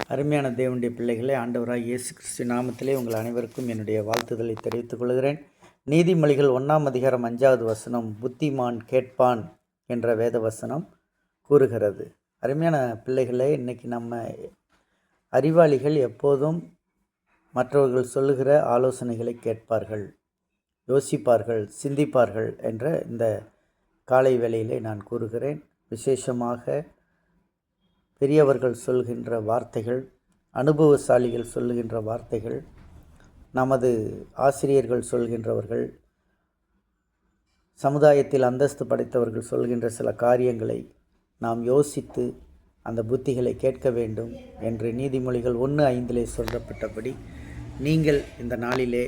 அருமையான தேவனுடைய பிள்ளைகளே, ஆண்டவராக இயேசு கிறிஸ்து நாமத்திலே உங்கள் அனைவருக்கும் என்னுடைய வாழ்த்துதலை தெரிவித்துக் கொள்கிறேன். நீதிமொழிகள் 1ஆம் அதிகாரம் 5வது வசனம், புத்திமான் கேட்பான் என்ற வேத வசனம் கூறுகிறது. அருமையான பிள்ளைகளே, இன்றைக்கி நம்ம அறிவாளிகள் எப்போதும் மற்றவர்கள் சொல்லுகிற ஆலோசனைகளை கேட்பார்கள், யோசிப்பார்கள், சிந்திப்பார்கள் என்ற இந்த காலை வேளையிலே நான் கூறுகிறேன். விசேஷமாக பெரியவர்கள் சொல்கின்ற வார்த்தைகள், அனுபவசாலிகள் சொல்லுகின்ற வார்த்தைகள், நமது ஆசிரியர்கள் சொல்கின்றவர்கள், சமுதாயத்தில் அந்தஸ்து படைத்தவர்கள் சொல்கின்ற சில காரியங்களை நாம் யோசித்து அந்த புத்திகளை கேட்க வேண்டும் என்று நீதிமொழிகள் 1:5 சொல்லப்பட்டபடி நீங்கள் இந்த நாளிலே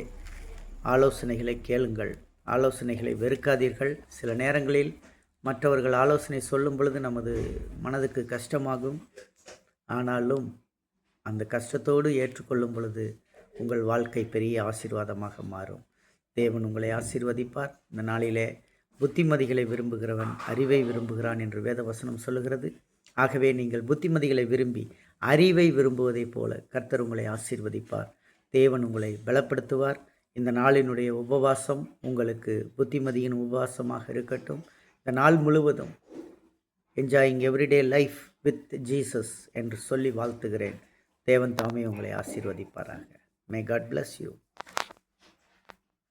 ஆலோசனைகளை கேளுங்கள், ஆலோசனைகளை வெறுக்காதீர்கள். சில நேரங்களில் மற்றவர்கள் ஆலோசனை சொல்லும் பொழுது நமது மனதுக்கு கஷ்டமாகும். ஆனாலும் அந்த கஷ்டத்தோடு ஏற்றுக்கொள்ளும் பொழுது உங்கள் வாழ்க்கை பெரிய ஆசீர்வாதமாக மாறும். தேவன் உங்களை ஆசீர்வதிப்பார். இந்த நாளிலே புத்திமதிகளை விரும்புகிறவன் அறிவை விரும்புகிறான் என்று வேதவசனம் சொல்லுகிறது. ஆகவே நீங்கள் புத்திமதிகளை விரும்பி அறிவை விரும்புவதைப் போல கர்த்தர் உங்களை ஆசீர்வதிப்பார். தேவன் உங்களை பலப்படுத்துவார். இந்த நாளினுடைய உபவாசம் உங்களுக்கு புத்திமதியின் உபவாசமாக இருக்கட்டும். இந்த நாள் முழுவதும் enjoying everyday life with Jesus என்று சொல்லி வாழ்த்துகிறேன். தேவன் தாமே உங்களை ஆசீர்வதிப்பாராக. May God bless you.